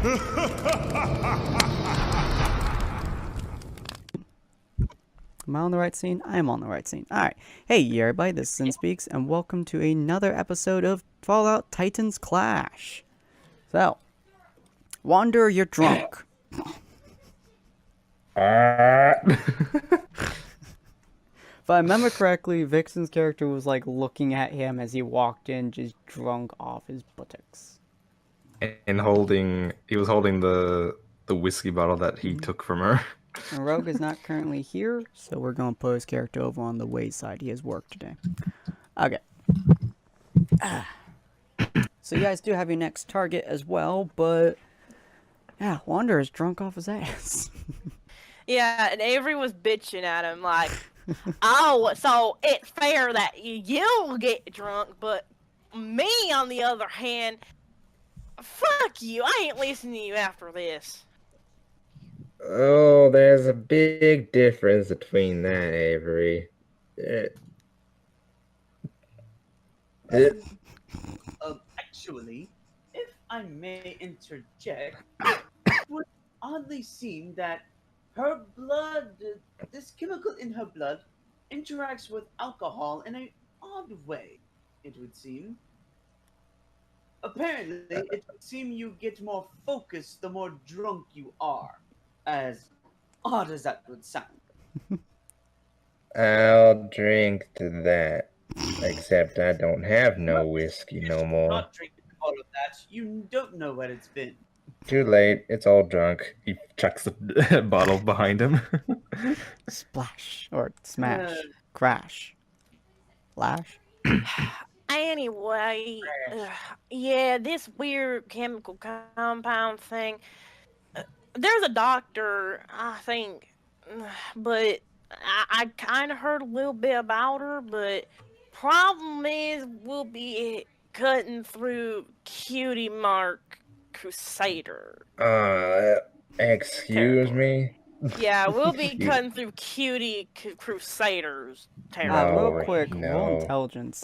Am I on the right scene? I am on the right scene. Alright. Hey, everybody, this is Sinspeaks, and welcome to another episode of Fallout Titans Clash. So, Wander, you're drunk. If I remember correctly, Vixen's character was like looking at him as he walked in, just drunk off his buttocks. And he was holding the whiskey bottle that he took from her. And Rogue is not currently here, so we're going to put his character over on the wayside. He has work today. Okay. So you guys do have your next target as well, but yeah, Wander is drunk off his ass. Yeah, and Avery was bitching at him like, oh, so it's fair that you get drunk, but me, on the other hand, fuck you, I ain't listening to you after this. Oh, there's a big difference between that, Avery. Actually, if I may interject, it would oddly seem that her blood, this chemical in her blood, interacts with alcohol in an odd way, it would seem. Apparently, it would seem you get more focused the more drunk you are. As odd as that would sound. I'll drink to that. Except I don't have no whiskey no more. Not drinking all of that. You don't know what it's been. Too late. It's all drunk. He chucks the bottle behind him. Splash. Or smash. Crash. Flash. Anyway, yeah, this weird chemical compound thing. There's a doctor, I think, but I kind of heard a little bit about her, but problem is we'll be cutting through Cutie Mark Crusader. Excuse me? Yeah, we'll be cutting through Cutie Crusaders territory. Real quick, no. roll intelligence.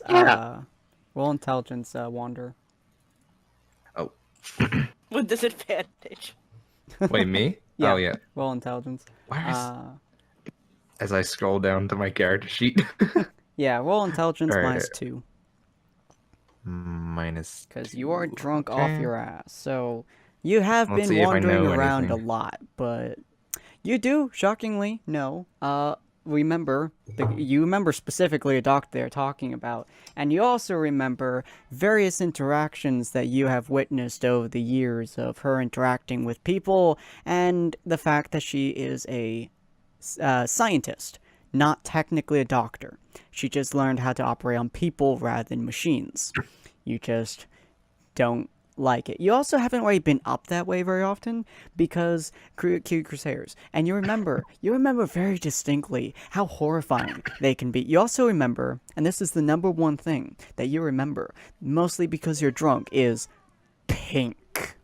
Roll intelligence, Wander. Oh. With disadvantage. Wait, me? Yeah. Oh, yeah. Roll intelligence. As I scroll down to my character sheet. Yeah, roll intelligence All right. minus 2. Minus. Because you are drunk off your ass. So you have Let's been see if I wandering know around anything. a lot, but you do, shockingly, know. Remember, you remember specifically a doctor they're talking about, and you also remember various interactions that you have witnessed over the years of her interacting with people, and the fact that she is a scientist, not technically a doctor. She just learned how to operate on people rather than machines. You just don't like it. You also haven't really been up that way very often because Crusaders. And you remember very distinctly how horrifying they can be. You also remember, and this is the number one thing that you remember, mostly because you're drunk, is pink.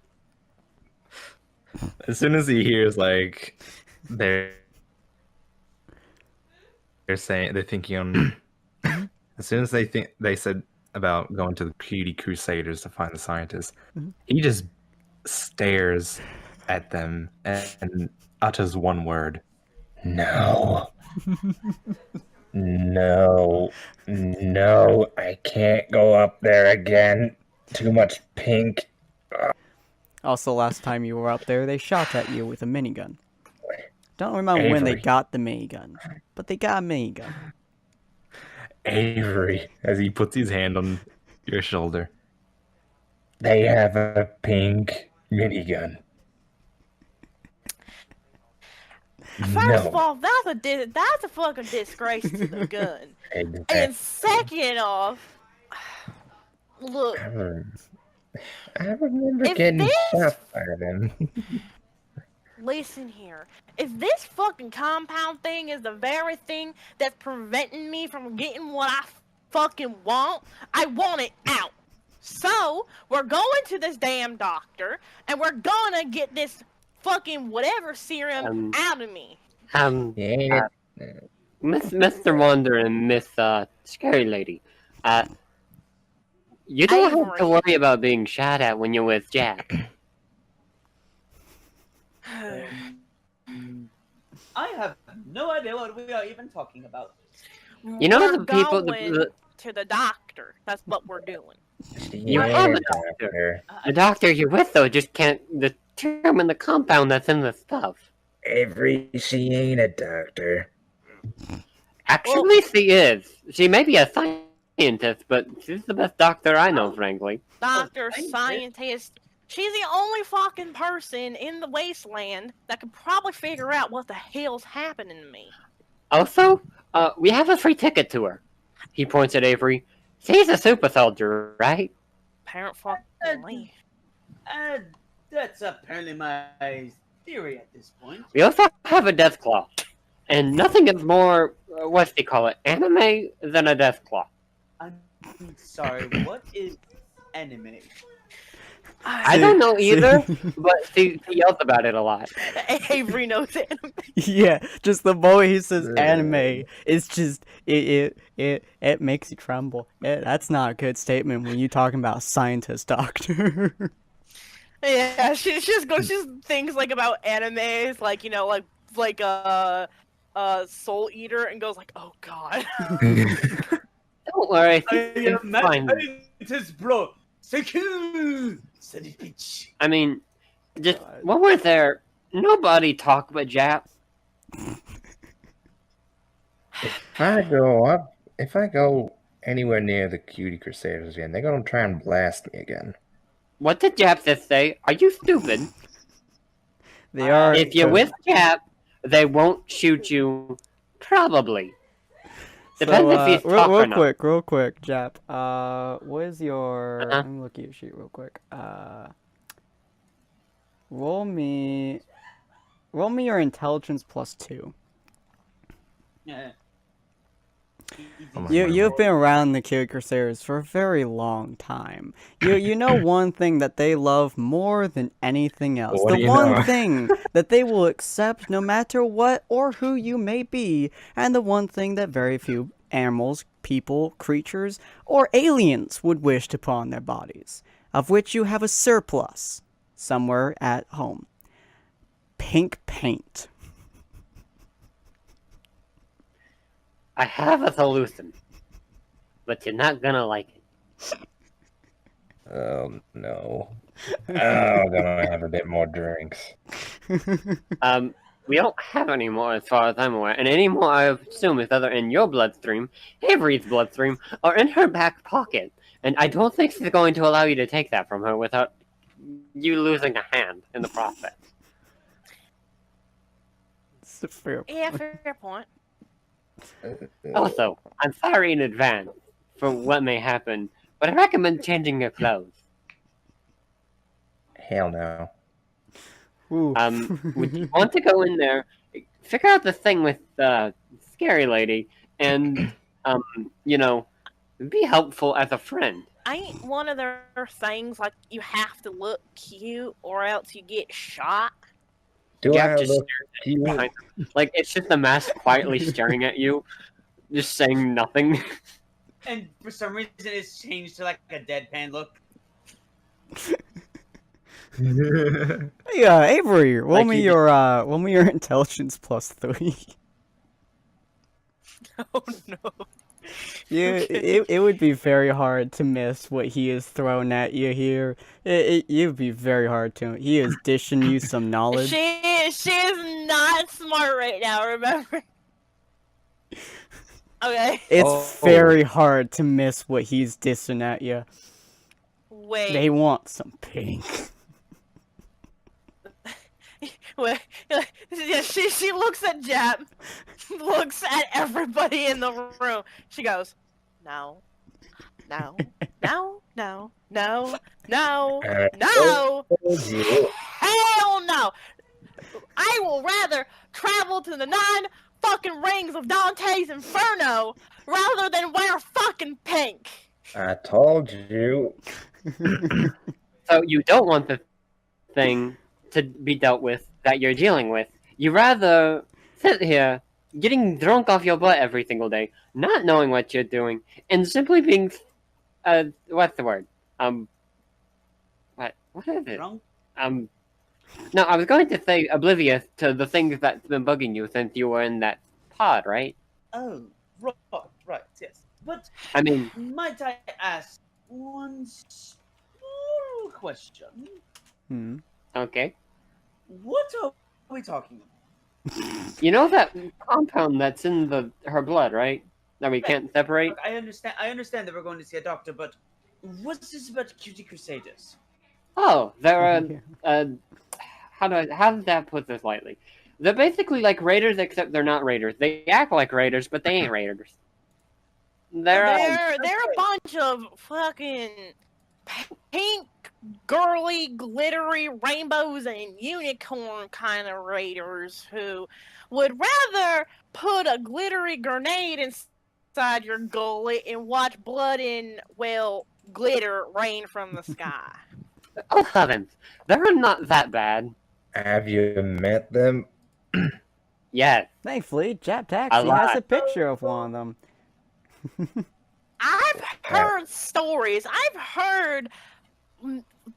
As soon as he hears, like, they're thinking on. As soon as they said about going to the Cutie Crusaders to find the scientists, he just stares at them and utters one word: "No." No. No, I can't go up there again. Too much pink. Also, last time you were up there, they shot at you with a minigun. Don't remember when they Avery. got the minigun, but they got a minigun. Avery, as he puts his hand on your shoulder. They have a pink minigun. First of all, that's a fucking disgrace to the gun. And second off, look, I remember If getting this- shot by them. listen here. If this fucking compound thing is the very thing that's preventing me from getting what I fucking want, I want it out. So, we're going to this damn doctor, and we're gonna get this fucking whatever serum out of me. Yeah. Mr. Wander and Miss Scary Lady, you don't have to Avery. worry about being shot at when you're with Jack. I have no idea what we are even talking about. You know we're the people, going to the doctor. That's what we're doing. You Yeah, have a doctor. The doctor you're with, though, just can't determine the compound that's in the stuff. Avery, she ain't a doctor. Actually, she is. She may be a scientist, but she's the best doctor I know, frankly. Doctor, scientist? scientist. She's the only fucking person in the wasteland that could probably figure out what the hell's happening to me. Also, we have a free ticket to her. He points at Avery. She's a super soldier, right? Apparent fucking me. That's apparently my theory at this point. We also have a death claw. And nothing is more, what do you call it, anime than a death claw. I'm sorry, what is anime? I don't know either, but she yells about it a lot. Avery knows anime. Yeah, just the moment he says anime, it's just it makes you tremble. That's not a good statement when you're talking about scientist doctor. Yeah, she just goes. She just thinks like about animes, like like Soul Eater, and goes like, "Oh God." Don't worry, I am mad fine. scientist, bro. Secure, son of a bitch. I mean, just when we're there, nobody talk but Jap. If I go anywhere near the Cutie Crusaders again, they're gonna try and blast me again. What did Jap just say? Are you stupid? They are. If you're with Jap, they won't shoot you. Probably. Depends if he's tough or not. real quick, Jap. What is your? Uh-huh. Let me look at your sheet real quick. Roll me your intelligence +2. Yeah. Oh my You've been around the Kid Crusaders for a very long time. You know one thing that they love more than anything else. What do The you one know? thing that they will accept no matter what or who you may be, and the one thing that very few animals, people, creatures, or aliens would wish to put on their bodies, of which you have a surplus somewhere at home. Pink paint. I have a solution, but you're not gonna like it. Oh no. Oh, I'm gonna have a bit more drinks. We don't have any more as far as I'm aware, and any more I assume is either in your bloodstream, Avery's bloodstream, or in her back pocket. And I don't think she's going to allow you to take that from her without you losing a hand in the process. It's a fair Yeah, fair point. Also, I'm sorry in advance for what may happen, but I recommend changing your clothes. Hell no. Ooh. Would you want to go in there, figure out the thing with Scary Lady, and, be helpful as a friend? Ain't one of their things like you have to look cute or else you get shot? Do Gap I just look stares cute? behind them. Like, it's just the mask quietly staring at you, just saying nothing. And for some reason, it's changed to like a deadpan look. Yeah, Avery, roll Like me you your intelligence +3. Oh no. Yeah, Okay. it would be very hard to miss what he is throwing at you here. It would be very hard to. He is dishing you some knowledge. She is not smart right now, remember? Okay. It's Oh. very hard to miss what he's dissing at you. Wait. They want some pink. Wait. Yeah, she looks at Jap, looks at everybody in the room. She goes, no. No. No. No. No. No. No. Told you. Hell no! I will rather travel to the 9 fucking rings of Dante's Inferno rather than wear fucking pink. I told you. So you don't want the thing to be dealt with that you're dealing with. You rather sit here, getting drunk off your butt every single day, not knowing what you're doing, and simply being, what's the word? What is it? Drunk? No, I was going to say oblivious to the things that's been bugging you since you were in that pod, right? Oh, right, yes. But I mean, might I ask one small question? Hmm. okay. What are we talking about? You know that compound that's in her blood, right? That we can't separate? Look, I understand that we're going to see a doctor, but what's this about Cutie Crusaders? Oh, they're Yeah. how does that put this lightly? They're basically like raiders, except they're not raiders. They act like raiders, but they ain't raiders. They're They're a bunch of fucking pink, girly, glittery rainbows and unicorn kind of raiders who would rather put a glittery grenade inside your gullet and watch blood and, well, glitter rain from the sky. oh heavens, they're not that bad. Have you met them? Yes, Thankfully, Jap A Taxi lot. has a picture of one of them. I've heard stories. I've heard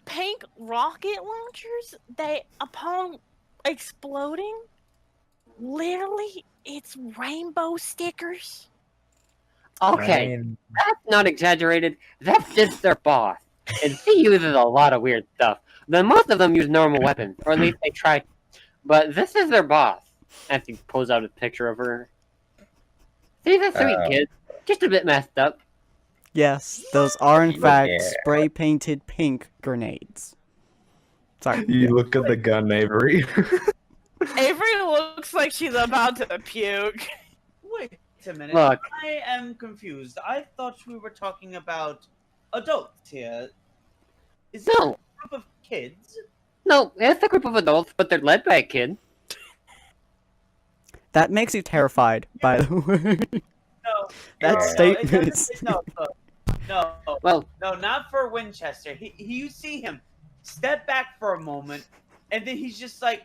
pink rocket launchers that, upon exploding, literally, it's rainbow stickers. okay, I mean, that's not exaggerated. That's just their boss, and he uses a lot of weird stuff. Then most of them use normal weapons, or at least they try. But this is their boss. As he pulls out a picture of her. She's a sweet Oh. kid, just a bit messed up. Yes, those are in fact Yeah. spray painted pink grenades. Sorry. You look at the gun, Avery. Avery looks like she's about to puke. Wait a minute. Look. I am confused. I thought we were talking about adults here. Is this No. a group of kids? No, it's a group of adults, but they're led by a kid. That makes you terrified, by the way. No. That no, statement it is- doesn't- no, Well, no, not for Winchester. You see him step back for a moment, and then he's just like,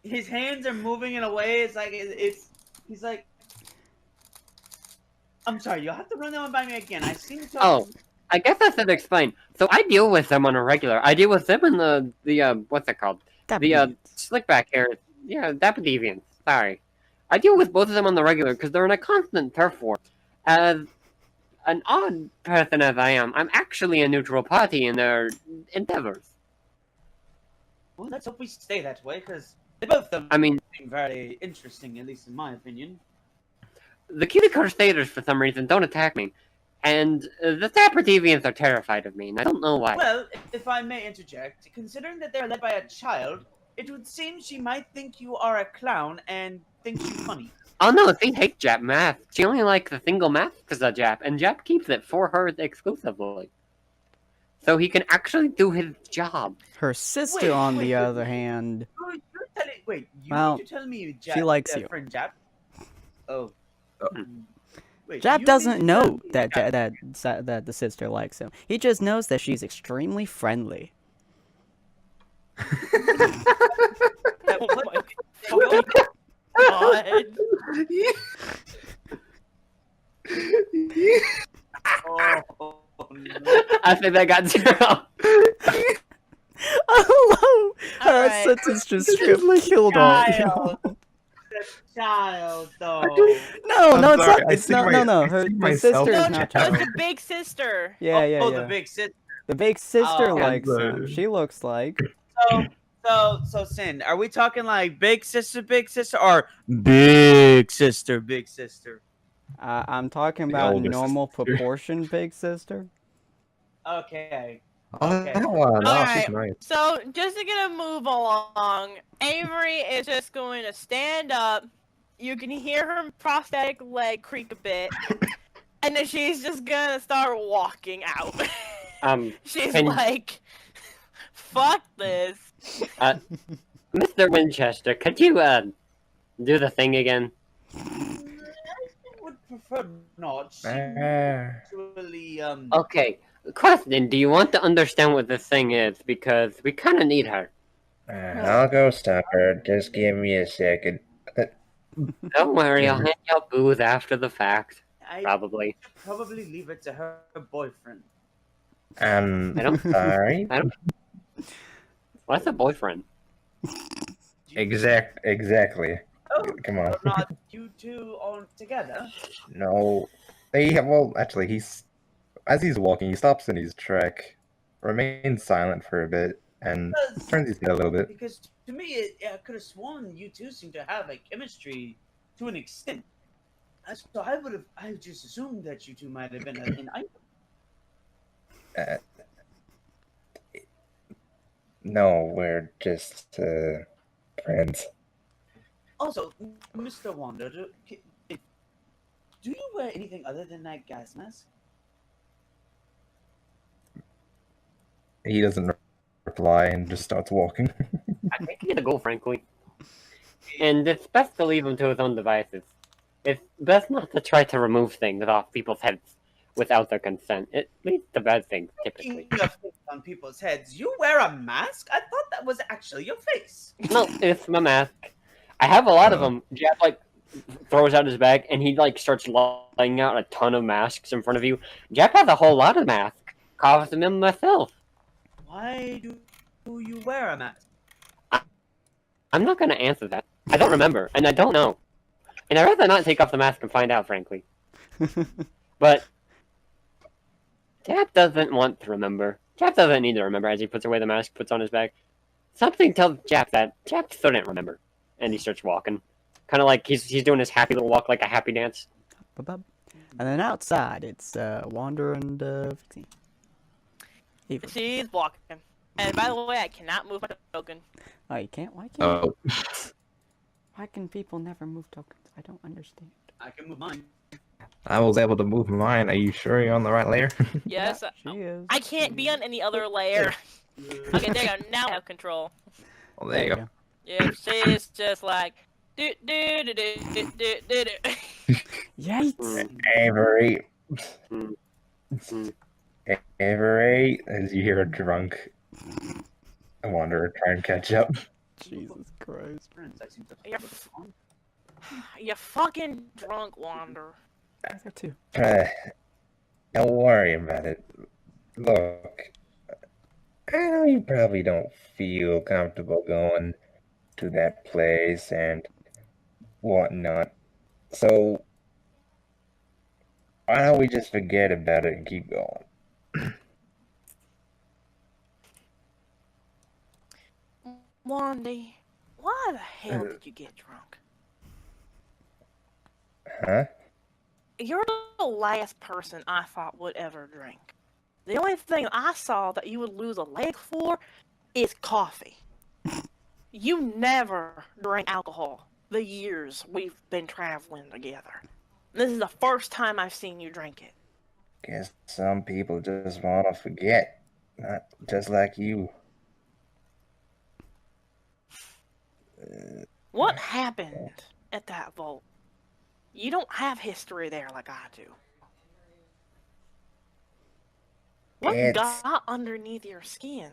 his hands are moving in a way. It's like he's like, I'm sorry, you'll have to run that one by me again. I seem to. Oh, I guess I should explain. So I deal with them on a regular. I deal with them in the what's it called? That The means- slick back hair. Yeah, Dapper Deviants. Sorry. I deal with both of them on the regular because they're in a constant turf war. As an odd person as I am, I'm actually a neutral party in their endeavors. Well, let's hope we stay that way, because they both of them I mean, seem very interesting, at least in my opinion. the Cutie Crusaders, for some reason, don't attack me. And the Dapper Deviants are terrified of me, and I don't know why. Well, if I may interject, considering that they're led by a child, it would seem she might think you are a clown and think you funny. Oh no, she hates Jap math. She only likes a single math because of Jap, and Jap keeps it for her exclusively. So he can actually do his job. Her sister, Wait, on the wait, other wait. hand, You're telling, wait, Well, you're telling me Jap, she likes you. friend Jap? Oh. Hmm. Wait, Jap you doesn't mean to know tell me that the sister likes him. He just knows that she's extremely friendly. that- Oh my fucking god. Oh, no. I think I got 0. Oh no! That Alright. sentence just strictly killed all. Child. The child, though. No, I'm no, it's sorry, not. I It's see not. my- No, no. I Her see the myself sister in is No, not that's child. the big sister. Yeah, yeah, Oh, yeah. the big sister. The big sister Oh, likes him. the- She looks like. So, Sin, are we talking like big sister, or big sister, big sister? I'm talking The about older normal sister. proportion big sister. Okay. Oh, Okay. that one. Oh, she's Alright. nice. So, just to get a move along, Avery is just going to stand up. You can hear her prosthetic leg creak a bit. And then she's just gonna start walking out. She's Can- like, fuck this. Mr. Winchester, could you do the thing again? I would prefer not. She Ah. actually, Okay. Question: do you want to understand what this thing is? Because we kind of need her. I'll go stop her. Just give me a second. Don't worry, I'll hand you out booze after the fact. I Probably. should probably leave it to her boyfriend. I don't- Sorry. What's a boyfriend? Exactly. Oh, Come on. so not you two all together. No. Well, actually, as he's walking, he stops in his trek, remains silent for a bit, and Because, turns his head a little bit. because to me, I could have sworn you two seem to have a chemistry to an extent. So I just assumed that you two might have been an item. Uh, no, we're just friends. Also, Mr. Wanda, do you wear anything other than that gas mask? He doesn't reply and just starts walking. I think he's a goal, frankly. And it's best to leave him to his own devices. It's best not to try to remove things off people's heads without their consent. It leads to bad things, typically. Speaking of things on people's heads, you wear a mask? I thought that was actually your face. No, it's my mask. I have a lot of them. Jeff, throws out his bag, and he, starts laying out a ton of masks in front of you. Jeff has a whole lot of masks. Carved them in myself. Why do you wear a mask? I'm not gonna answer that. I don't remember, and I don't know. And I'd rather not take off the mask and find out, frankly. But Jeff doesn't want to remember. Jeff doesn't need to remember as he puts away the mask, puts on his bag. Something tells Jeff that Jeff still didn't remember. And he starts walking. Kind of like he's doing his happy little walk, like a happy dance. And then outside, it's Wander and Vixie. Avery. She's walking. And by the way, I cannot move my token. Oh, you can't? Why can't? Oh, Why can people never move tokens? I don't understand. I can move mine. I was able to move mine. Are you sure you're on the right layer? Yes, She is. I can't be on any other layer. Okay, there you go. Now I have control. Well, there you go. Yeah, she's just like do do do do do do do do. Yikes! Avery. Mm. Avery, as you hear a drunk wanderer try and catch up. Jesus Christ. You're, you're fucking drunk, Wander. I got two. Don't worry about it. Look, I know you probably don't feel comfortable going to that place and whatnot. So, why don't we just forget about it and keep going? Wandy, why the hell did you get drunk? Huh? You're the last person I thought would ever drink. The only thing I saw that you would lose a leg for is coffee. You never drank alcohol the years we've been traveling together. This is the first time I've seen you drink it. Guess some people just want to forget. Not just like you. What happened at that vault? You don't have history there like I do. What It's- got underneath your skin?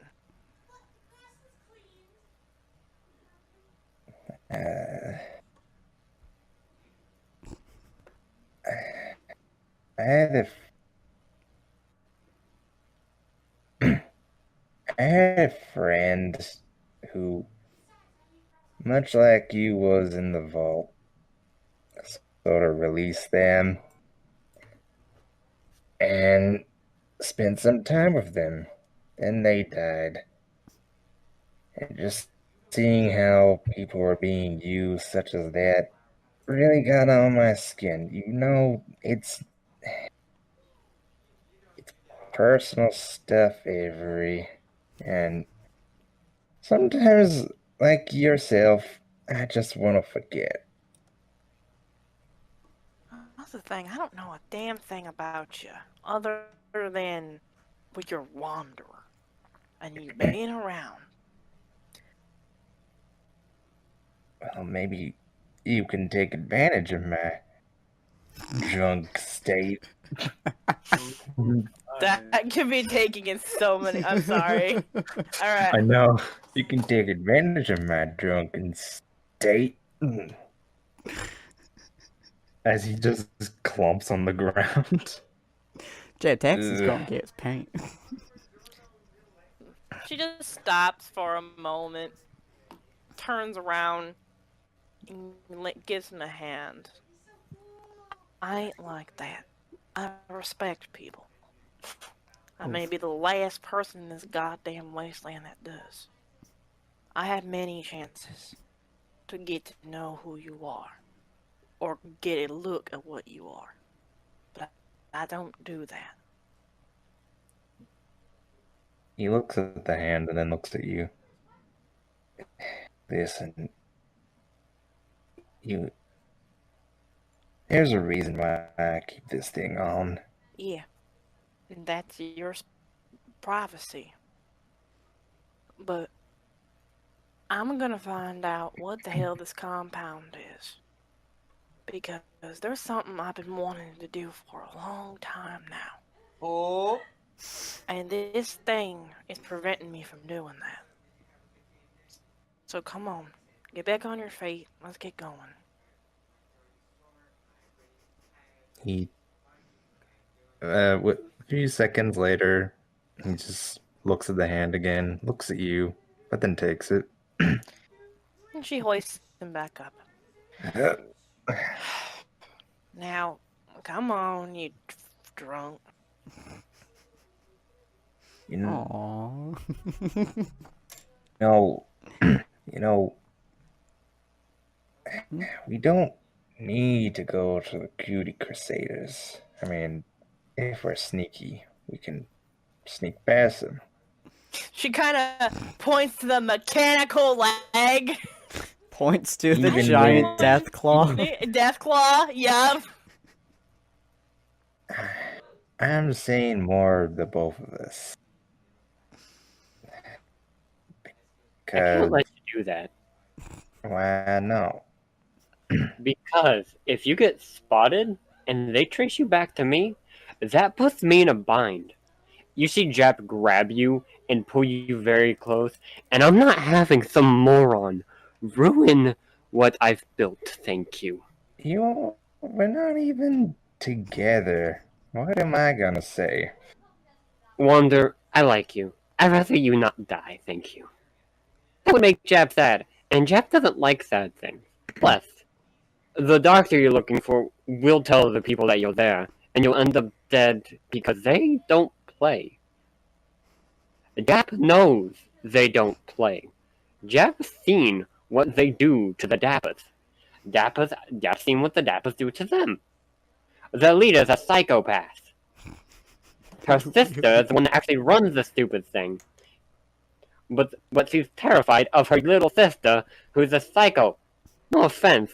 I had I had a friend who, much like you was in the vault, sort of released them and spent some time with them. Then they died. And just seeing how people were being used such as that really got on my skin. You know, it's personal stuff, Avery. And sometimes, like yourself, I just want to forget. That's the thing. I don't know a damn thing about you other than with your wanderer and you being around. Well, maybe you can take advantage of my drunk state. That could be taken in so many. I'm sorry. All right. I know. You can take advantage of my drunken state. As he just clumps on the ground. Jet Texas Ugh. gonna get his paint. She just stops for a moment, turns around and gives him a hand. I ain't like that. I respect people. I may be the last person in this goddamn wasteland that does. I had many chances to get to know who you are, or get a look at what you are. But I don't do that. He looks at the hand and then looks at you. Listen, there's a reason why I keep this thing on. Yeah, and that's your privacy. But I'm gonna find out what the hell this compound is. Because there's something I've been wanting to do for a long time now. Oh, And this thing is preventing me from doing that. So come on, get back on your feet. Let's get going. He, a few seconds later, he just looks at the hand again, looks at you, but then takes it. And she hoists him back up. Now, come on, you drunk. You know, Aww. we don't need to go to the Cutie Crusaders. I mean, if we're sneaky, we can sneak past them. She kind of points to the mechanical leg. Points to the Even giant with- death claw. Death claw, yup. I'm saying more of the both of us. I can't let you do that. Why no? Because if you get spotted and they trace you back to me, that puts me in a bind. You see Jap grab you and pull you very close, and I'm not having some moron ruin what I've built, thank you. We're not even together. What am I gonna say? Wander, I like you. I'd rather you not die, thank you. That would make Jap sad, and Jap doesn't like sad things. Plus, the doctor you're looking for will tell the people that you're there, and you'll end up dead because they don't play. Jap knows they don't play. Jap's seen what they do to the Dappas. Jap's seen what the Dappas do to them. The leader's a psychopath. Her sister is the one that actually runs the stupid thing. But she's terrified of her little sister, who's a psycho. No offense.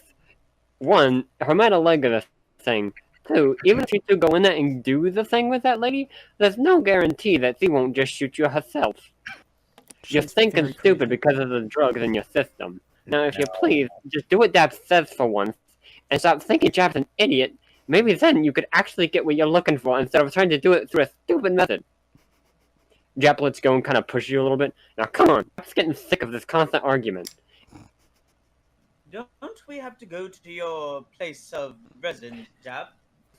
One, her might leg of the thing. Two, even if you two go in there and do the thing with that lady, there's no guarantee that she won't just shoot you herself. You're thinking stupid because of the drugs in your system. Now, if you please, just do what Dap says for once, and stop thinking Jap's an idiot. Maybe then you could actually get what you're looking for instead of trying to do it through a stupid method. Jap lets go and kind of push you a little bit. Now, come on. I'm just getting sick of this constant argument. don't we have to go to your place of residence, Jap?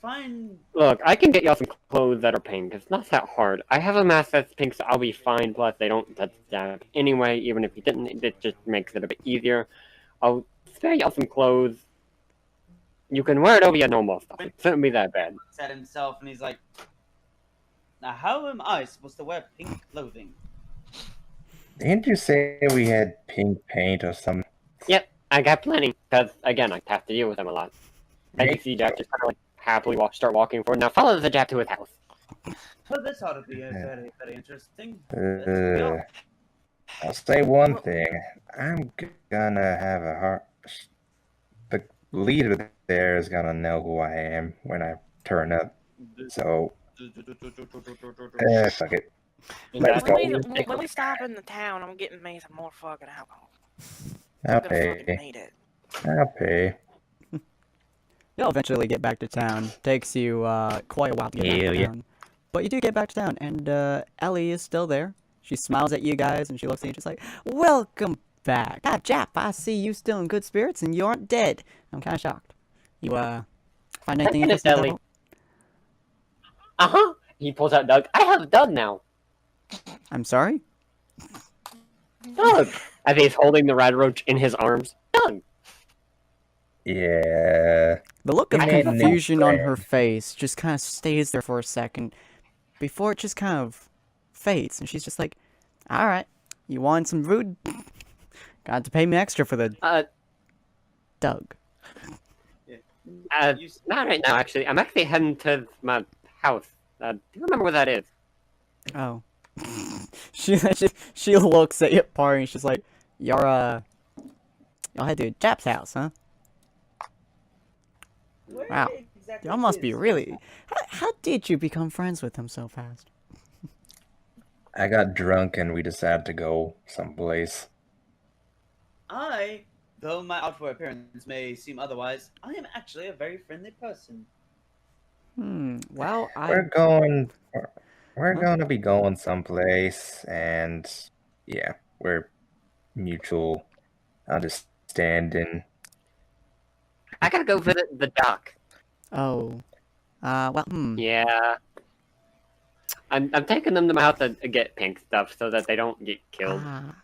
Find. Look, I can get y'all some clothes that are pink. It's not that hard. I have a mask that's pink, so I'll be fine. Plus, they don't touch that anyway. Even if you didn't, it just makes it a bit easier. I'll spare y'all some clothes. You can wear it over your normal stuff. It shouldn't be that bad. At himself, and he's like, "Now, how am I supposed to wear pink clothing?" Didn't you say we had pink paint or something? Yep, I got plenty. Because, again, I have to deal with them a lot. And you see Jack just kind of like happily start walking forward. Now follow the Jack to his house. Well, this ought to be a very, very interesting. I'll say one thing. I'm gonna have a heart. The leader there is gonna know who I am when I turn up. So, fuck it. Let's go. When we stop in the town, I'm getting me some more fucking alcohol. I'll I'm gonna fucking pay. need it. I'll pay. You'll eventually get back to town. Takes you quite a while to get back Hell to yeah. town. But you do get back to town, and Ellie is still there. She smiles at you guys, and she looks at you just like, "Welcome back. Ah, Jap, I see you still in good spirits, and you aren't dead." I'm kind of shocked. You, find anything Goodness, interesting? Ellie. Uh-huh. He pulls out Doug. I have Doug now. I'm sorry? Doug. as he's holding the red roach in his arms. Done. Yeah. The look of You made a new confusion on her friend. face just kind of stays there for a second before it just kind of fades, and she's just like, "All right, you want some food? Got to pay me extra for the Doug." Not right now, actually. I'm actually heading to my house. Do you remember where that is? Oh, she looks at you, party, and she's like, "Y'all headed to Jap's house, huh? Where Wow. exactly Y'all must be is really. How did you become friends with him so fast?" I got drunk and we decided to go someplace. Though my outward appearance may seem otherwise, I am actually a very friendly person. Well, We're going to be going someplace, and yeah, we're mutual understanding. I gotta go visit the doc. Oh. Well, Yeah. I'm taking them to my house to get pink stuff so that they don't get killed.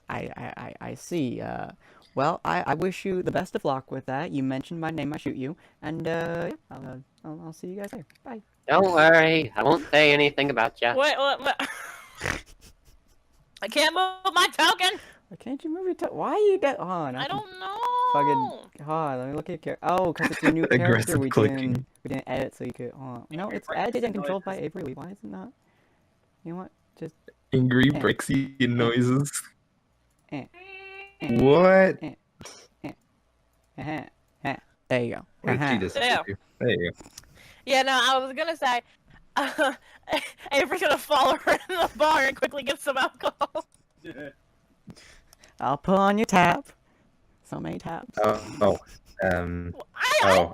I see. Well, I wish you the best of luck with that. You mentioned my name, I shoot you, and yeah, I'll see you guys later. Bye. Don't worry, I won't say anything about you. What? I can't move my token. Why can't you move your Why are you dead? I don't know. Fucking. Hold on, let me look at your character. Oh, because it's your new character. Aggressive We clicking. didn't edit, so you could. No, it's edited and controlled by Avery. Why is it not? You know what? Just. Angry Eh. Brexy noises. Eh. What? There you go. Wait, she just Yeah. There you go. Yeah, no, I was gonna say, Avery's gonna follow her in the bar and quickly get some alcohol. I'll put on your tap. So many taps. Oh, I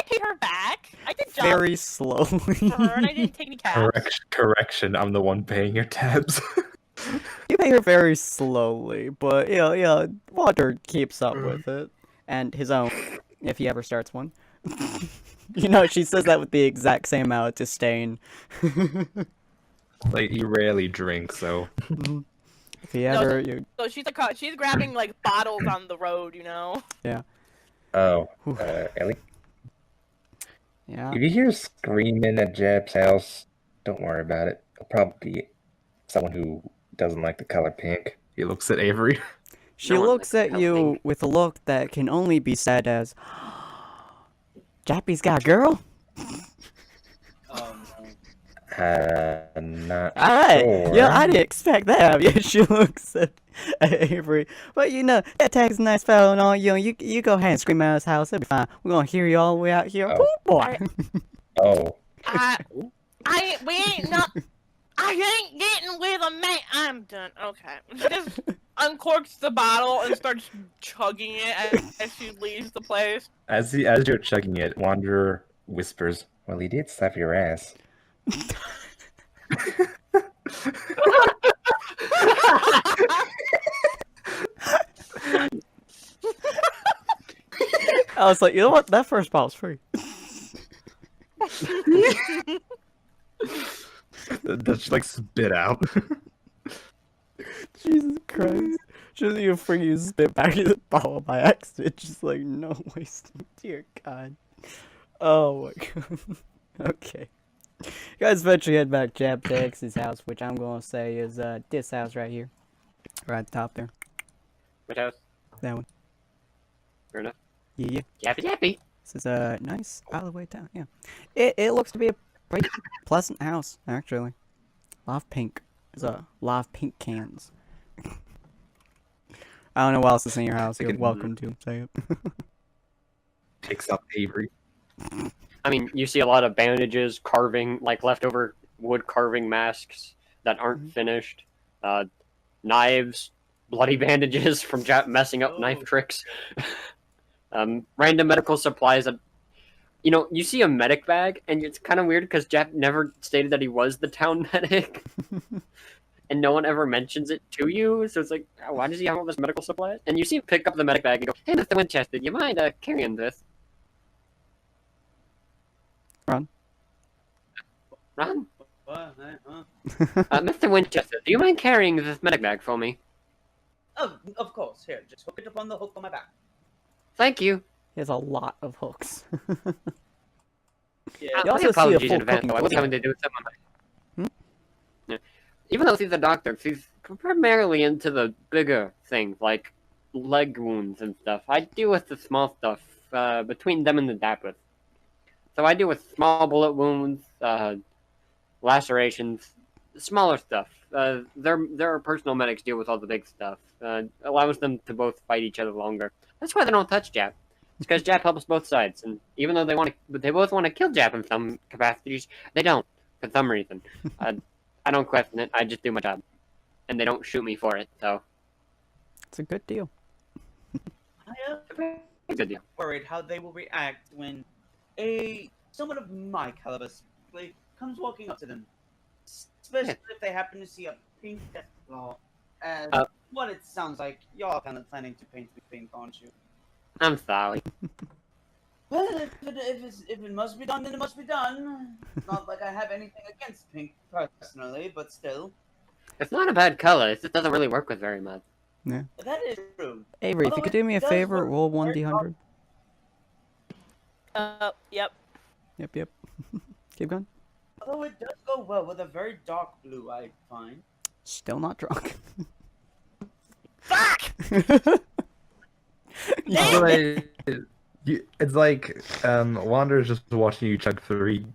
paid her back. I did job Very slowly. for her, and I didn't take any cabs. correction. I'm the one paying your tabs. You pay her very slowly, but yeah, Walter keeps up with it. And his own, if he ever starts one. She says that with the exact same amount of disdain. Like, he rarely drinks, so. If he ever, So she's grabbing like bottles on the road, yeah. Oh, Ellie, Yeah. if you hear screaming at Jeb's house, don't worry about it. It'll probably be someone who doesn't like the color pink. He looks at Avery. She No one looks likes at you helping. with a look that can only be said as, Jappy's got a girl? Oh no. Not Alright, sure. yeah, I didn't expect that. Yeah, she looks at Avery. But that tag's a nice fellow and all, you go ahead and scream out his house, it'll be fine. We're gonna hear you all the way out here. Oh. Woo, boy. Oh, I ain't getting with a man. I'm done. Okay. She just uncorks the bottle and starts chugging it as she leaves the place. As you're chugging it, Wanderer whispers, well, he did slap your ass. I was like, you know what? That first bottle's free. that's like spit out. Jesus Christ. Just you freaking spit back in the bottle by accident. Just like, no wasting. Dear God. Oh my God. Okay. You guys eventually head back to X's house, which I'm gonna say is this house right here. Right at the top there. Which house? That one. Fair enough. Yeah. Yappy yappy. This is a nice alleyway down. Yeah. It looks to be a pretty pleasant house, actually. A lot of pink. There's a lot of pink cans. I don't know what else is in your house. You're welcome to say it. Takes up Avery. I mean, you see a lot of bandages, carving, like leftover wood carving masks that aren't finished, knives, bloody bandages from messing up knife tricks, random medical supplies that, you see a medic bag, and it's kind of weird because Jeff never stated that he was the town medic, and no one ever mentions it to you, so it's like, why does he have all this medical supplies? And you see him pick up the medic bag and go, hey, Mr. Winchester, do you mind carrying this? Ron? What? Huh? Mr. Winchester, do you mind carrying this medic bag for me? Oh, of course. Here, just hook it up on the hook on my back. Thank you. He has a lot of hooks. Yeah. You also My see a apologies full in advance, cooking though. I was video. having to do some of my... Yeah. Even though she's a doctor, she's primarily into the bigger things, like leg wounds and stuff. I deal with the small stuff between them and the dappers. So I deal with small bullet wounds, lacerations, smaller stuff. Their personal medics deal with all the big stuff. Allows them to both fight each other longer. That's why they don't touch Jap. It's because Jap helps both sides, and even though they both want to kill Jap in some capacities, they don't for some reason. I don't question it. I just do my job, and they don't shoot me for it. So It's a good deal. I it's a good deal. worried how they will react when someone of my caliber simply comes walking up to them, especially if they happen to see a pink death claw. As what it sounds like, y'all kind of planning to paint me pink, aren't you? I'm sorry. Well, if it must be done, then it must be done. It's not like I have anything against pink personally, but still. It's not a bad color. It just doesn't really work with very much. That is true. Avery, if you Although could do me a it does favor, work roll very 1d100. Yep. Yep. Keep going. Although it does go well with a very dark blue, I find. Still not drunk. Fuck! It's like Wander's just watching you chug three,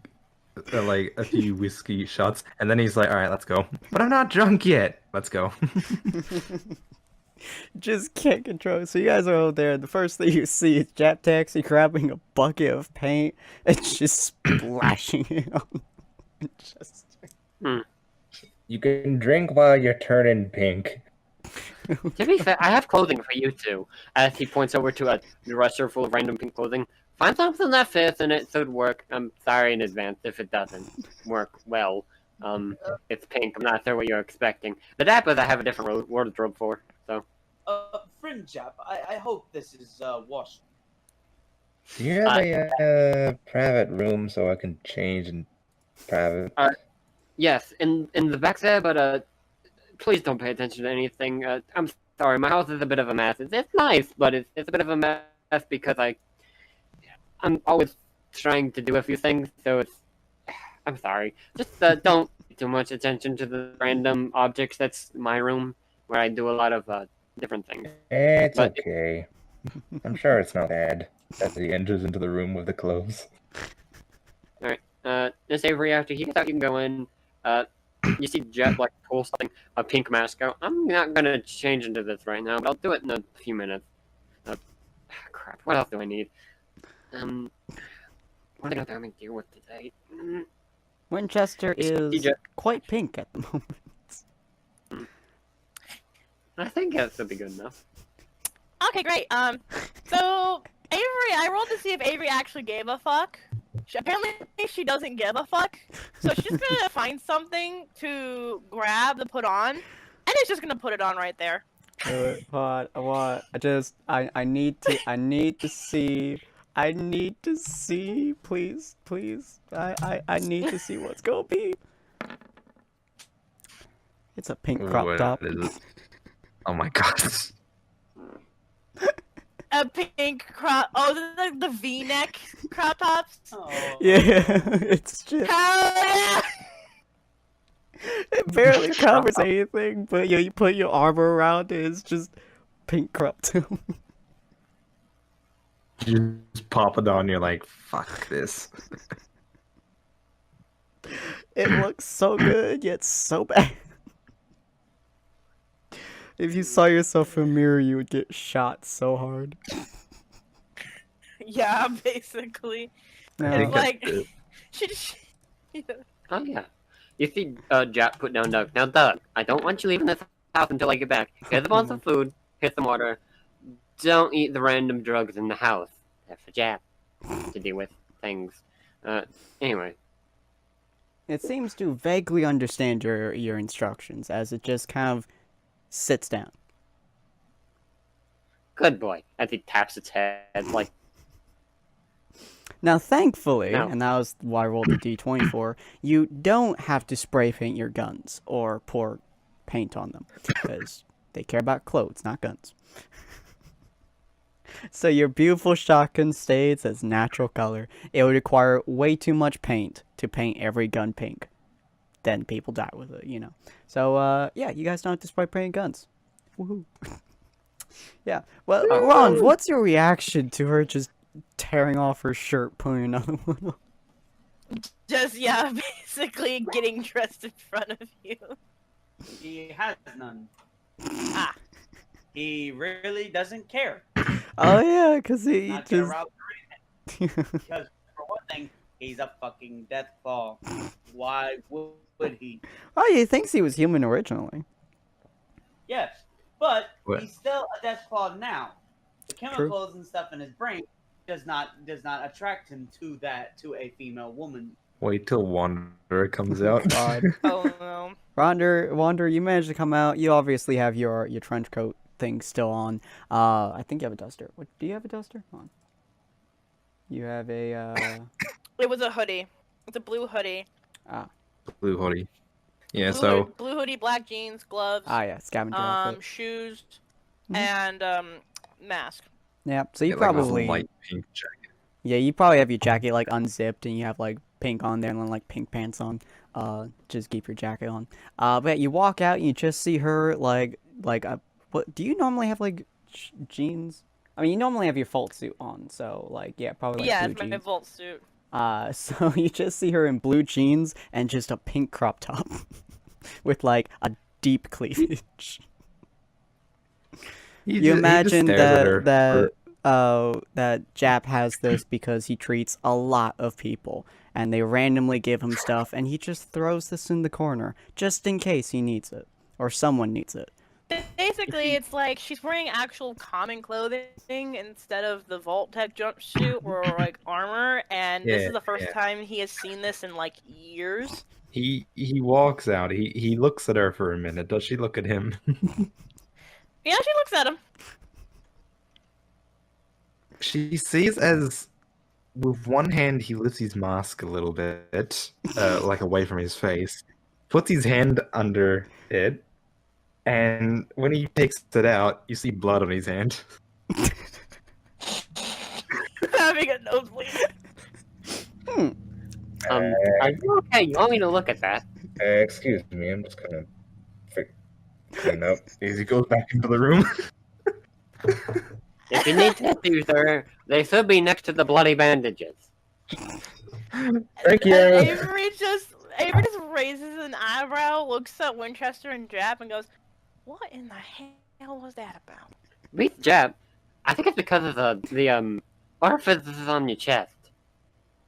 like a few whiskey shots, and then he's like, "All right, let's go." But I'm not drunk yet. Let's go. Just can't control it. So you guys are out there. The first thing you see is Jap Taxi grabbing a bucket of paint and just splashing it on. Just... You can drink while you're turning pink. To be fair, I have clothing for you too. As he points over to a dresser full of random pink clothing. Find something that fits and it should work. I'm sorry in advance if it doesn't work well. It's pink. I'm not sure what you're expecting. The dappers I have a different wardrobe for. So. Friend Jap, I hope this is washed. Do you have a private room so I can change in private? Yes, in the back there, but please don't pay attention to anything. I'm sorry, my house is a bit of a mess. It's nice, but it's a bit of a mess because I'm always trying to do a few things, so I'm sorry. Just don't pay too much attention to the random objects. That's my room, where I do a lot of different things. It's okay. I'm sure it's not bad. As he enters into the room with the clothes. Alright, Miss Avery, after he gets out, you can go in. You see Jet like pull something, a pink mask out. I'm not gonna change into this right now, but I'll do it in a few minutes. Crap, what else do I need? What am I gonna deal with today? Winchester is quite pink at the moment. I think that should be good enough. Okay, great. So Avery, I rolled to see if Avery actually gave a fuck. Apparently, she doesn't give a fuck. So she's gonna find something to grab to put on, and it's just gonna put it on right there. I need to see, please. I need to see what's gonna be. It's a pink crop What top. is it? Oh my gosh. A pink crop. Oh, this is like the V-neck crop tops. Oh. Yeah, it's just, Hell yeah! it barely covers anything, but you put your armor around it, it's just pink crop top. You just pop it on, you're like, fuck this. It looks so good, yet so bad. If you saw yourself in a mirror, you would get shot so hard. Yeah, basically. No. It's like she just. Oh yeah. You see Jack put down Doug. Now Doug, I don't want you leaving this house until I get back. Here's a bowl of food, here's some water. Don't eat the random drugs in the house. That's for Jack to deal with things. Anyway. It seems to vaguely understand your instructions, as it just kind of sits down. Good boy. As he taps its head like. Now, thankfully, No. and that was why I rolled the d20 for, you don't have to spray paint your guns or pour paint on them, because They care about clothes, not guns. So your beautiful shotgun stays as natural color. It would require way too much paint to paint every gun pink. Then people die with it, you know. So, yeah, you guys don't have to spray paint guns. Woohoo. Yeah. Well, Ron, what's your reaction to her just tearing off her shirt, putting another one on? Just, yeah, basically getting dressed in front of you. He has none. Ah. He really doesn't care. Oh, yeah, because he Not just... around because for one thing, he's a fucking deathclaw. Why would he? Oh, he thinks he was human originally. Yes, but What? he's still a deathclaw now. The chemicals and stuff in his brain does not attract him to a female woman. Wait till Wanderer comes out. God. Oh no. Wander, you managed to come out. You obviously have your trench coat thing still on. I think you have a duster. What, do you have a duster? Hold on. You have a, It was a hoodie. It's a blue hoodie. Blue hoodie. Yeah, Blue hoodie, black jeans, gloves. yeah, scavenger outfit. Shoes, Mhm. and mask. Yeah, so you yeah, like a probably... light pink jacket. Yeah, you probably have your jacket, like, unzipped, and you have, like, pink on there, and then, like, pink pants on. Just keep your jacket on. But yeah, you walk out, and you just see her, what, do you normally have, like, jeans? I mean, you normally have your Volt suit on, so, like, yeah, probably, like, Yeah, blue it's my jeans. Volt suit. So you just see her in blue jeans and just a pink crop top. With, like, a deep cleavage. You imagine that Jap has this because he treats a lot of people, and they randomly give him stuff, and he just throws this in the corner, just in case he needs it, or someone needs it. Basically, it's like she's wearing actual common clothing instead of the Vault-Tec jumpsuit or, like, armor, and this is the first time he has seen this in, like, years. He walks out. He looks at her for a minute. Does she look at him? Yeah, she looks at him. She sees as with one hand he lifts his mask a little bit, like away from his face, puts his hand under it, and when he takes it out, you see blood on his hand. Having a nosebleed. Are you okay? You want me to look at that? Excuse me, I'm just kind of clean up. As he goes back into the room. If you need tissues, sir, they should be next to the bloody bandages. Thank you. Avery just raises an eyebrow, looks at Winchester and Jap, and goes, "What in the hell was that about?" Beat Jab. I think it's because of the orifices on your chest.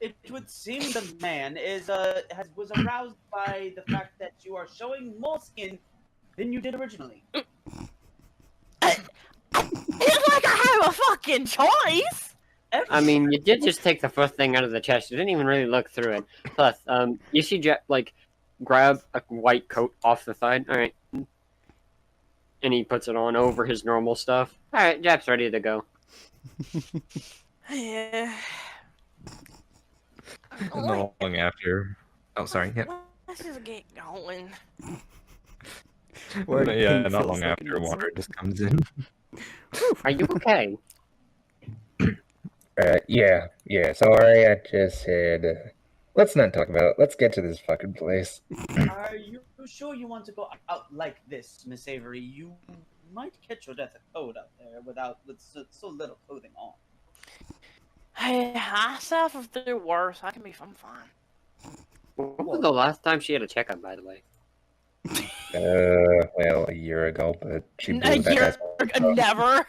It would seem the man was aroused by the fact that you are showing more skin than you did originally. It's like I have a fucking choice! I mean, you did just take the first thing out of the chest. You didn't even really look through it. Plus, you see Jab, like, grab a white coat off the side. Alright. And he puts it on over his normal stuff. Alright, Jab's ready to go. Yeah. Not long after. Oh, sorry. Yeah. Let's just get going. Where Yeah, pink not feels long like after it needs Wanderer just comes in. Are you okay? Yeah. So I just said, let's not talk about it. Let's get to this fucking place. Are you sure you want to go out like this, Miss Avery? You might catch your death of cold out there with so little clothing on. Hey, I suffered through worse. I'm fine. When was the last time she had a checkup, by the way? Well, a year ago, but she A blew that year, ass. never.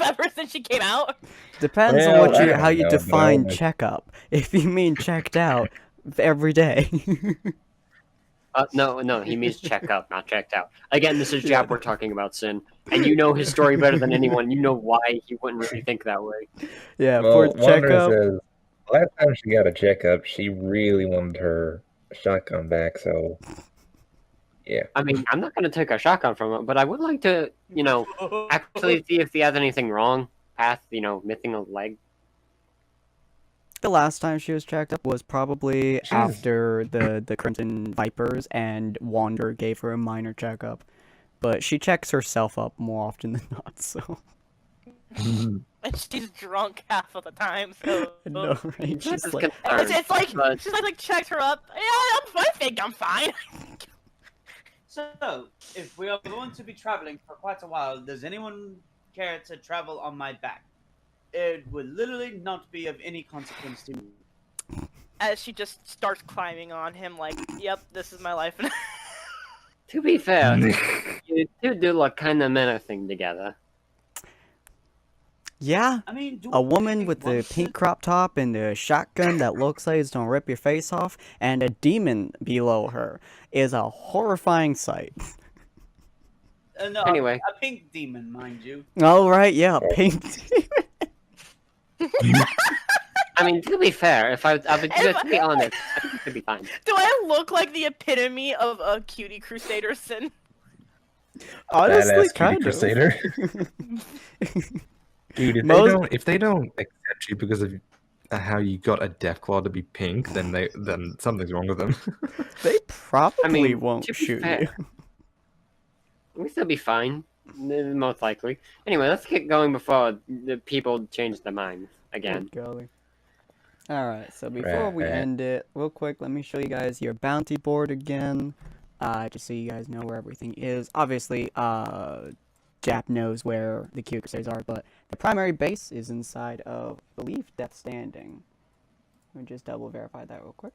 Ever since she came out. Depends Well, on I don't how you know, define but- checkup. If you mean checked out every day. No, he means check up, not checked out. Again, this is Jab we're talking about, Sin. And you know his story better than anyone. You know why he wouldn't really think that way. Yeah, Well, for Wanderer checkup. says, last time she got a checkup, she really wanted her shotgun back, so yeah. I mean, I'm not going to take a shotgun from him, but I would like to, actually see if he has anything wrong past, missing a leg. The last time she was checked up was probably after the Crimson Vipers, and Wander gave her a minor checkup. but she checks herself up more often than not. So And she's drunk half of the time, so no, right? She's Just like, it's like but she's like checks her up. Yeah, I think I'm fine. So, if we are going to be traveling for quite a while, does anyone care to travel on my back? It would literally not be of any consequence to me. As she just starts climbing on him, like, "Yep, this is my life." to be fair, you two do look kind of menacing together. yeah. I mean, do A we woman with the want pink to- crop top and a shotgun that looks like it's gonna rip your face off, and a demon below her is a horrifying sight. No, Anyway. a pink demon, mind you. All right, yeah, pink. I mean, to be fair, if I would to be honest, I think it could be fine. Do I look like the epitome of a cutie crusader, Sin? Honestly, Badass cutie kind of. crusader. Dude, Most- if they don't accept you because of how you got a Deathclaw to be pink, then something's wrong with them. They probably I mean, won't to be shoot fair, you. We still be fine, most likely. Anyway, let's get going before the people change their minds again. Good golly. Alright, so before we Right. end it, real quick, let me show you guys your bounty board again. Just so you guys know where everything is. Obviously, Jap knows where the Q Crusaders are, but the primary base is inside of, I believe, Death Standing. Let me just double verify that real quick.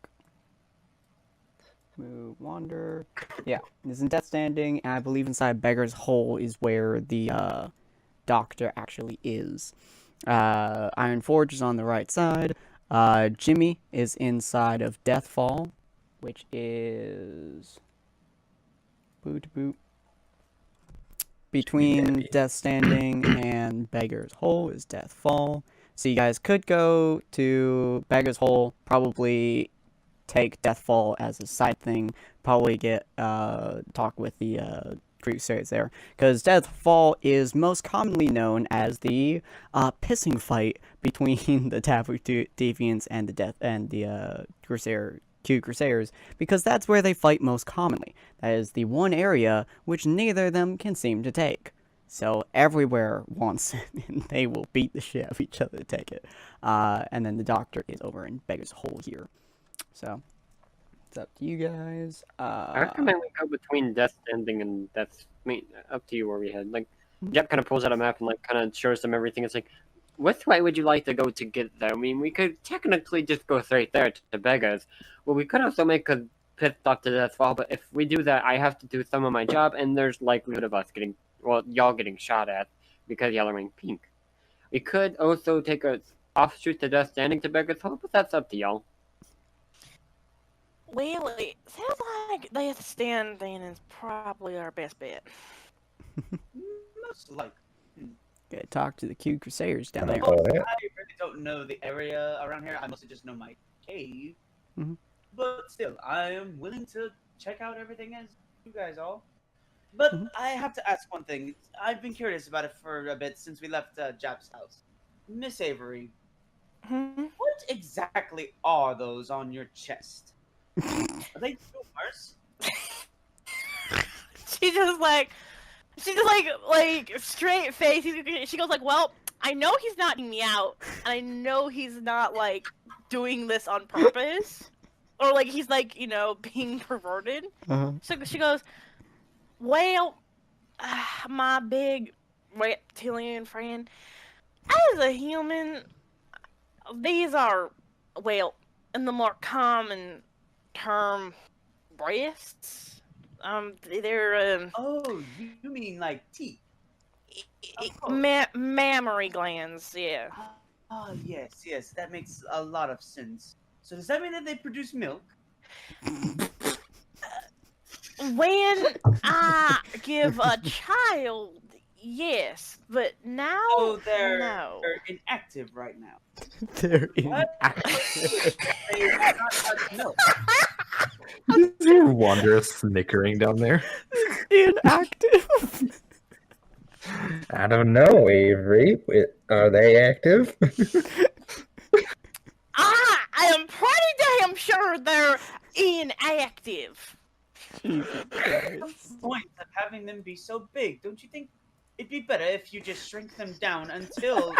Move, wander. Yeah, it's in Death Standing, and I believe inside Beggar's Hole is where the doctor actually is. Iron Forge is on the right side. Jimmy is inside of Deathfall, which is between Death Standing and Beggar's Hole is Deathfall. So you guys could go to Beggar's Hole, probably take Deathfall as a side thing, probably get talk with the Crusaders there, because Deathfall is most commonly known as the pissing fight between the Taboo Deviants and the Crusaders, because that's where they fight most commonly. That is the one area which neither of them can seem to take. So everywhere wants it, and they will beat the shit out of each other to take it. And then the doctor is over in Beggar's Hole here. So it's up to you guys. I recommend we go between Death Standing and Death. I mean, up to you where we head. Like, Jep kind of pulls out a map and like kind of shows them everything. It's like, which way would you like to go to get there? I mean, we could technically just go straight there to Beggars. Well, we could also make a pit stop to Deathfall, but if we do that, I have to do some of my job, and there's likelihood of us getting, well, y'all getting shot at because y'all are wearing pink. We could also take a offshoot to Death Standing to Beggar's Hole, but that's up to y'all. Well, it sounds like Death Standing is probably our best bet. Most likely. Gotta talk to the Q Crusaders down there. Oh, yeah. I really don't know the area around here. I mostly just know my cave. Mhm. But still, I am willing to check out everything as you guys all. But Mhm. I have to ask one thing. I've been curious about it for a bit since we left Jap's house. Miss Avery, Hmm? what exactly are those on your chest? Are they tumors? She's just like straight face. She goes like, "Well, I know he's not eating me out, and I know he's not like doing this on purpose, or like he's like being perverted." Uh-huh. So she goes, "Well, my big reptilian friend, as a human, these are, well, in the more common term, breasts. They're Oh, you mean like teeth? mammary glands. Yeah. Ah, yes, that makes a lot of sense. So does that mean that they produce milk? When I give a child, yes, but now, Oh, they're no. inactive right now. They're What? inactive. They do not touch milk. Is there Wanderer snickering down there? Inactive. I don't know, Avery. Are they active? I am pretty damn sure they're inactive. Jesus Christ. Point of having them be so big. Don't you think it'd be better if you just shrink them down until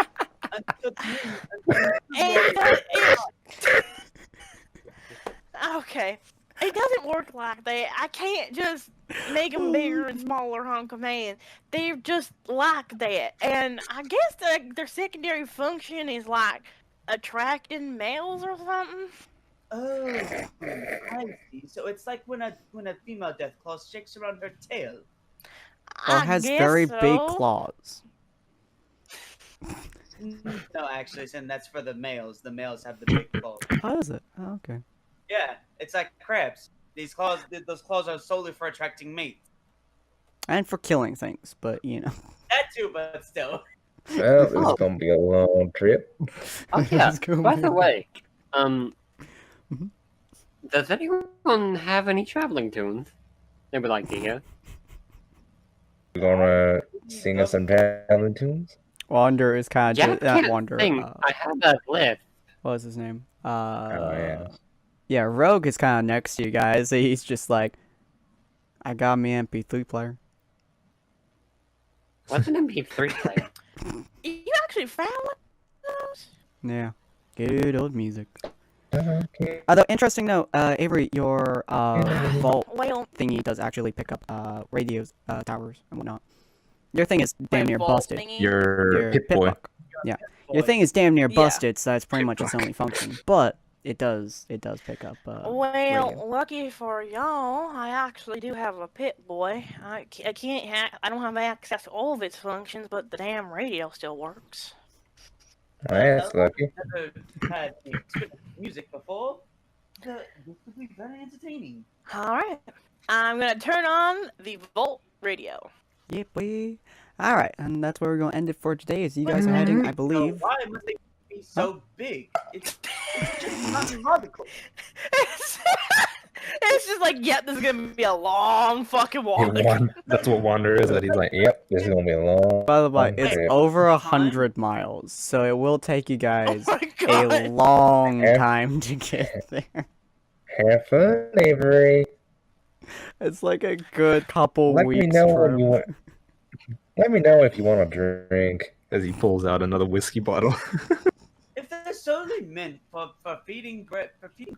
Okay. It doesn't work like that. I can't just make them bigger and smaller hunk of man. They're just like that. And I guess their secondary function is like attracting males or something. Oh, I see. So it's like when a female deathclaw shakes around her tail. Or I has guess very so. big claws. No, actually, Sin, that's for the males. The males have the big claws. How is it? Oh, okay. Yeah, it's like crabs. Those claws are solely for attracting mates. And for killing things, but you know. That too, but still. Well, Oh. it's gonna be a long trip. Oh yeah. It's gonna By be- the way, Mhm. does anyone have any traveling tunes they would like to hear? You gonna sing us some traveling tunes? Wander is kind Yeah, of not Wander. I have that list. What was his name? yeah. Yeah, Rogue is kind of next to you guys. He's just like, I got me MP3 player. What's an MP3 player? You actually found one of those? Yeah, good old music. Okay. Although interesting note, Avery, your vault Well, thingy does actually pick up radios, towers and whatnot. Your thing is damn near vault busted. thingy? Your Pit Boy. Pitbuck. Yeah, your thing is damn near Yeah. busted, so that's pretty much its only function. But it does pick up. Well, radio. lucky for y'all, I actually do have a pit boy. I don't have access to all of its functions, but the damn radio still works. That's lucky. Never had music before. This would be very entertaining. All right, I'm gonna turn on the Volt radio. Yep, we. All right, and that's where we're gonna end it for today. As you guys are heading, I So believe. why must they be so big? It's just not logical. It's just like, yep, this is gonna be a long fucking walk. That's what Wander is. That he's like, yep, this is gonna be a long. By the way, long it's trip. over 100 miles, so it will take you guys Oh my a god. long Yeah. time to get there. Have fun, Avery. It's like a good couple Let me weeks. know for when you want. Let me know if you want a drink. As he pulls out another whiskey bottle. If they're solely meant for feeding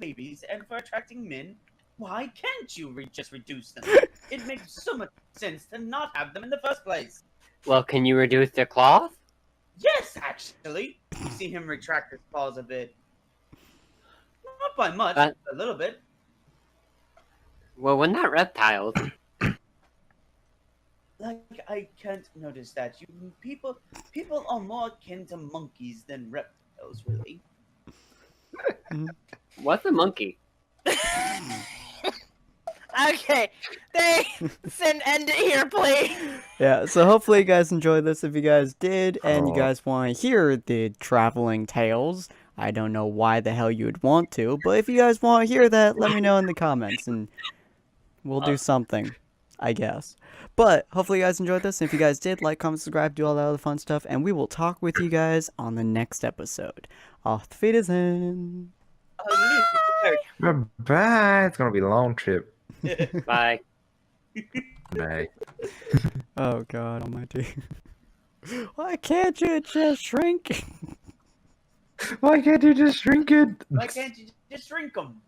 babies and for attracting men, why can't you just reduce them? It makes so much sense to not have them in the first place. Well, can you reduce their cloth? Yes, actually. You see him retract his claws a bit. Not by much, That- a little bit. Well, we're not reptiles. Like, I can't notice that. People are more akin to monkeys than reptiles, really. What's a monkey? Okay, send end it here, please. Yeah, so hopefully you guys enjoyed this. If you guys did, and you Oh. guys want to hear the traveling tales, I don't know why the hell you would want to, but if you guys want to hear that, let me know in the comments, and we'll do something, I guess. But hopefully you guys enjoyed this. And if you guys did, like, comment, subscribe, do all that other fun stuff, and we will talk with you guys on the next episode. Auf Wiedersehen. Bye. It's gonna be a long trip. Bye. Bye. Oh God Almighty! Why can't you just shrink? Why can't you just shrink it? Why can't you just drink them?